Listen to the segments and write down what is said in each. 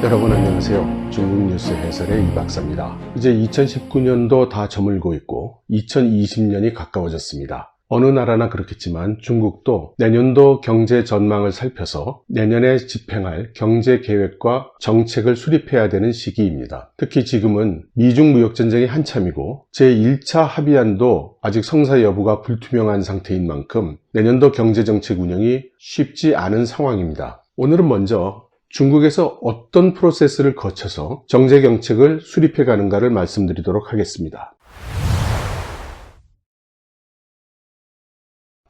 여러분 안녕하세요. 중국 뉴스 해설의 이박사입니다. 이제 2019년도 다 저물고 있고 2020년이 가까워졌습니다. 어느 나라나 그렇겠지만 중국도 내년도 경제 전망을 살펴서 내년에 집행할 경제 계획과 정책을 수립해야 되는 시기입니다. 특히 지금은 미중 무역전쟁이 한참이고 제1차 합의안도 아직 성사 여부가 불투명한 상태인 만큼 내년도 경제정책 운영이 쉽지 않은 상황입니다. 오늘은 먼저 중국에서 어떤 프로세스를 거쳐서 정책을 수립해 가는가를 말씀드리도록 하겠습니다.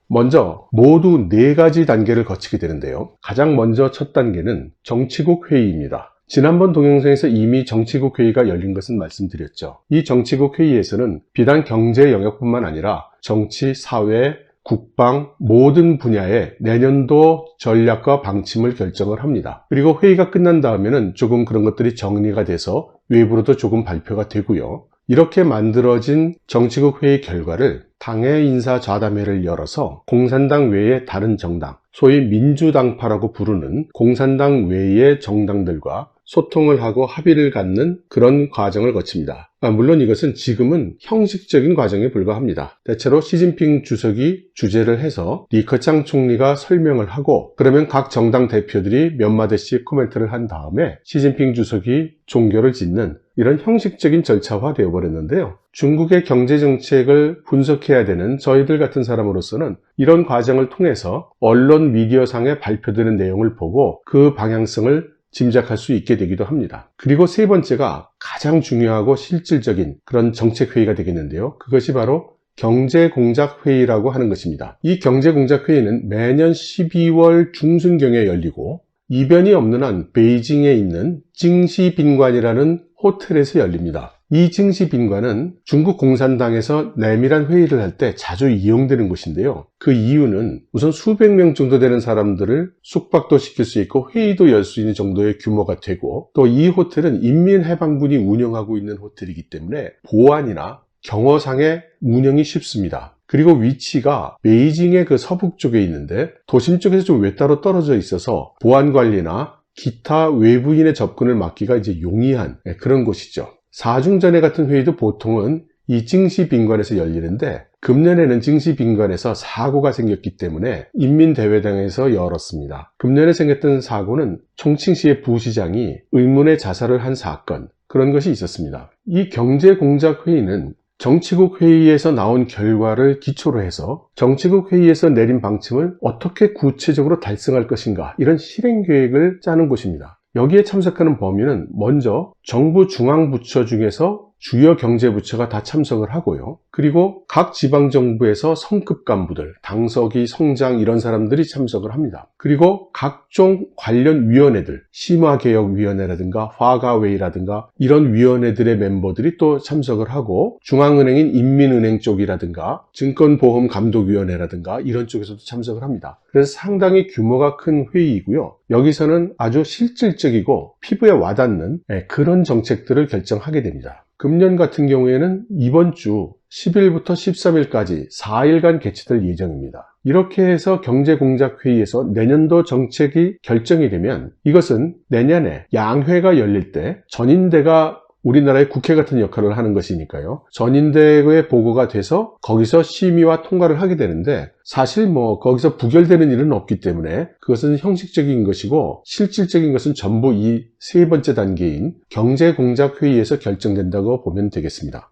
먼저 모두 4가지 단계를 거치게 되는데요. 가장 먼저 첫 단계는 정치국 회의입니다. 지난번 동영상에서 이미 정치국 회의가 열린 것은 말씀드렸죠. 이 정치국 회의에서는 비단 경제 영역뿐만 아니라 정치, 사회, 국방 모든 분야의 내년도 전략과 방침을 결정을 합니다. 그리고 회의가 끝난 다음에는 조금 그런 것들이 정리가 돼서 외부로도 조금 발표가 되고요. 이렇게 만들어진 정치국 회의 결과를 당의 인사 좌담회를 열어서 공산당 외의 다른 정당, 소위 민주당파라고 부르는 공산당 외의 정당들과 소통을 하고 합의를 갖는 그런 과정을 거칩니다. 물론 이것은 지금은 형식적인 과정에 불과합니다. 대체로 시진핑 주석이 주재를 해서 리커창 총리가 설명을 하고 그러면 각 정당 대표들이 몇 마디씩 코멘트를 한 다음에 시진핑 주석이 종결을 짓는 이런 형식적인 절차화 되어버렸는데요. 중국의 경제정책을 분석해야 되는 저희들 같은 사람으로서는 이런 과정을 통해서 언론 미디어상에 발표되는 내용을 보고 그 방향성을 짐작할 수 있게 되기도 합니다. 그리고 세 번째가 가장 중요하고 실질적인 그런 정책회의가 되겠는데요. 그것이 바로 경제공작회의라고 하는 것입니다. 이 경제공작회의는 매년 12월 중순경에 열리고 이변이 없는 한 베이징에 있는 징시빈관이라는 호텔에서 열립니다. 이 징시빈관은 중국 공산당에서 내밀한 회의를 할 때 자주 이용되는 곳인데요. 그 이유는 우선 수백 명 정도 되는 사람들을 숙박도 시킬 수 있고 회의도 열 수 있는 정도의 규모가 되고 또 이 호텔은 인민해방군이 운영하고 있는 호텔이기 때문에 보안이나 경호상의 운영이 쉽습니다. 그리고 위치가 베이징의 그 서북 쪽에 있는데 도심 쪽에서 좀 외따로 떨어져 있어서 보안 관리나 기타 외부인의 접근을 막기가 이제 용이한 그런 곳이죠. 사중전회 같은 회의도 보통은 이 징시빈관에서 열리는데 금년에는 징시빈관에서 사고가 생겼기 때문에 인민대회당에서 열었습니다. 금년에 생겼던 사고는 총칭시의 부시장이 의문의 자살을 한 사건, 그런 것이 있었습니다. 이 경제공작회의는 정치국 회의에서 나온 결과를 기초로 해서 정치국 회의에서 내린 방침을 어떻게 구체적으로 달성할 것인가 이런 실행 계획을 짜는 곳입니다. 여기에 참석하는 범위는 먼저 정부 중앙부처 중에서 주요 경제부처가 다 참석을 하고요. 그리고 각 지방정부에서 성급 간부들, 당서기, 성장 이런 사람들이 참석을 합니다. 그리고 각종 관련 위원회들, 심화개혁위원회라든가 화가회의라든가 이런 위원회들의 멤버들이 또 참석을 하고 중앙은행인 인민은행 쪽이라든가 증권보험감독위원회라든가 이런 쪽에서도 참석을 합니다. 그래서 상당히 규모가 큰 회의이고요. 여기서는 아주 실질적이고 피부에 와닿는 그런 정책들을 결정하게 됩니다. 금년 같은 경우에는 이번 주 10일부터 13일까지 4일간 개최될 예정입니다. 이렇게 해서 경제공작회의에서 내년도 정책이 결정이 되면 이것은 내년에 양회가 열릴 때 전인대가 우리나라의 국회 같은 역할을 하는 것이니까요. 전인대의 보고가 돼서 거기서 심의와 통과를 하게 되는데 사실 거기서 부결되는 일은 없기 때문에 그것은 형식적인 것이고 실질적인 것은 전부 이 세 번째 단계인 경제공작회의에서 결정된다고 보면 되겠습니다.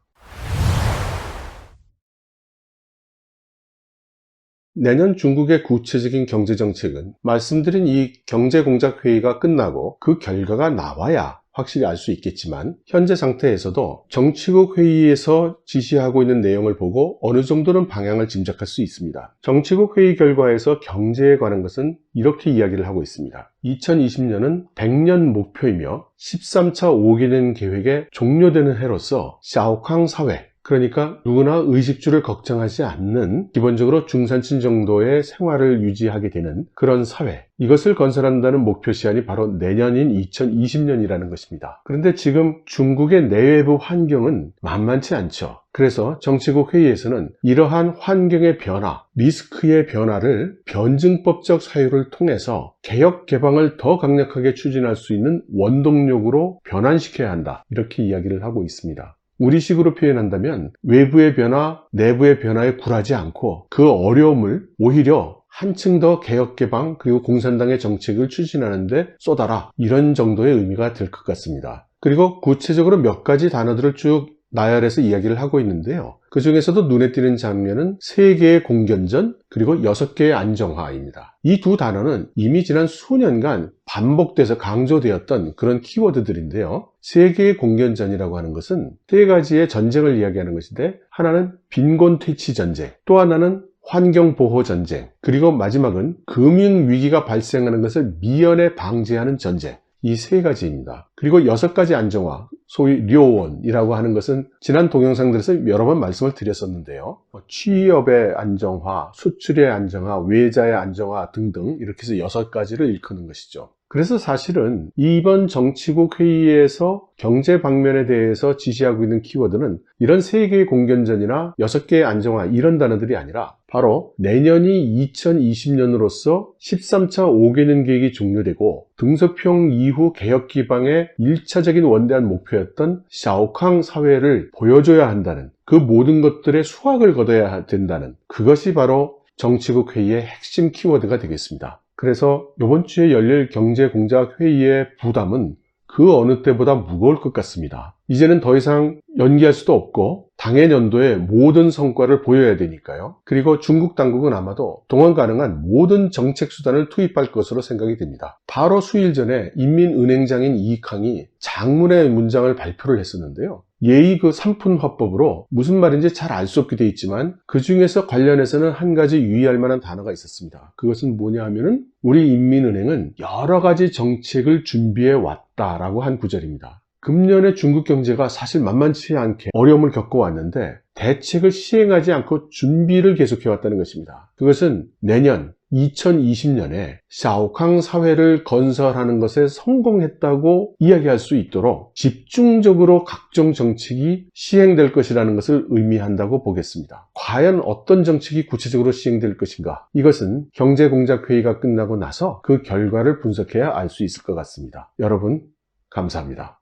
내년 중국의 구체적인 경제정책은 말씀드린 이 경제공작회의가 끝나고 그 결과가 나와야 확실히 알 수 있겠지만 현재 상태에서도 정치국 회의에서 지시하고 있는 내용을 보고 어느 정도는 방향을 짐작할 수 있습니다. 정치국 회의 결과에서 경제에 관한 것은 이렇게 이야기를 하고 있습니다. 2020년은 100년 목표이며 13차 5개년 계획의 종료되는 해로서 샤오캉 사회, 그러니까 누구나 의식주를 걱정하지 않는 기본적으로 중산층 정도의 생활을 유지하게 되는 그런 사회, 이것을 건설한다는 목표 시한이 바로 내년인 2020년이라는 것입니다. 그런데 지금 중국의 내외부 환경은 만만치 않죠. 그래서 정치국 회의에서는 이러한 환경의 변화, 리스크의 변화를 변증법적 사유를 통해서 개혁 개방을 더 강력하게 추진할 수 있는 원동력으로 변환시켜야 한다. 이렇게 이야기를 하고 있습니다. 우리식으로 표현한다면 외부의 변화, 내부의 변화에 굴하지 않고 그 어려움을 오히려 한층 더 개혁 개방 그리고 공산당의 정책을 추진하는 데 쏟아라. 이런 정도의 의미가 될 것 같습니다. 그리고 구체적으로 몇 가지 단어들을 쭉 나열해서 이야기를 하고 있는데요. 그 중에서도 눈에 띄는 장면은 3개의 공견전 그리고 6개의 안정화입니다. 이 두 단어는 이미 지난 수년간 반복돼서 강조되었던 그런 키워드들인데요. 3개의 공견전이라고 하는 것은 3가지의 전쟁을 이야기하는 것인데, 하나는 빈곤퇴치 전쟁, 또 하나는 환경보호전쟁, 그리고 마지막은 금융위기가 발생하는 것을 미연에 방지하는 전쟁. 이 3가지입니다. 그리고 6가지 안정화, 소위 료원이라고 하는 것은 지난 동영상들에서 여러 번 말씀을 드렸었는데요. 취업의 안정화, 수출의 안정화, 외자의 안정화 등등 이렇게 해서 6가지를 일컫는 것이죠. 그래서 사실은 이번 정치국 회의에서 경제 방면에 대해서 지시하고 있는 키워드는 이런 3개의 공견전이나 6개의 안정화 이런 단어들이 아니라 바로 내년이 2020년으로서 13차 5개년 계획이 종료되고 등소평 이후 개혁 기반의 1차적인 원대한 목표였던 샤오캉 사회를 보여줘야 한다는, 그 모든 것들의 수확을 거둬야 된다는, 그것이 바로 정치국 회의의 핵심 키워드가 되겠습니다. 그래서 이번 주에 열릴 경제공작회의의 부담은 그 어느 때보다 무거울 것 같습니다. 이제는 더 이상 연기할 수도 없고 당해 연도에 모든 성과를 보여야 되니까요. 그리고 중국 당국은 아마도 동원 가능한 모든 정책 수단을 투입할 것으로 생각이 됩니다. 바로 수일 전에 인민은행장인 이캉이 장문의 문장을 발표를 했었는데요. 예의 그 3푼 화법으로 무슨 말인지 잘 알 수 없게 돼 있지만 그 중에서 관련해서는 한 가지 유의할 만한 단어가 있었습니다. 그것은 뭐냐 하면은 우리 인민은행은 여러 가지 정책을 준비해 왔다라고 한 구절입니다. 금년에 중국 경제가 사실 만만치 않게 어려움을 겪어왔는데 대책을 시행하지 않고 준비를 계속해왔다는 것입니다. 그것은 내년 2020년에 샤오캉 사회를 건설하는 것에 성공했다고 이야기할 수 있도록 집중적으로 각종 정책이 시행될 것이라는 것을 의미한다고 보겠습니다. 과연 어떤 정책이 구체적으로 시행될 것인가? 이것은 경제공작회의가 끝나고 나서 그 결과를 분석해야 알 수 있을 것 같습니다. 여러분, 감사합니다.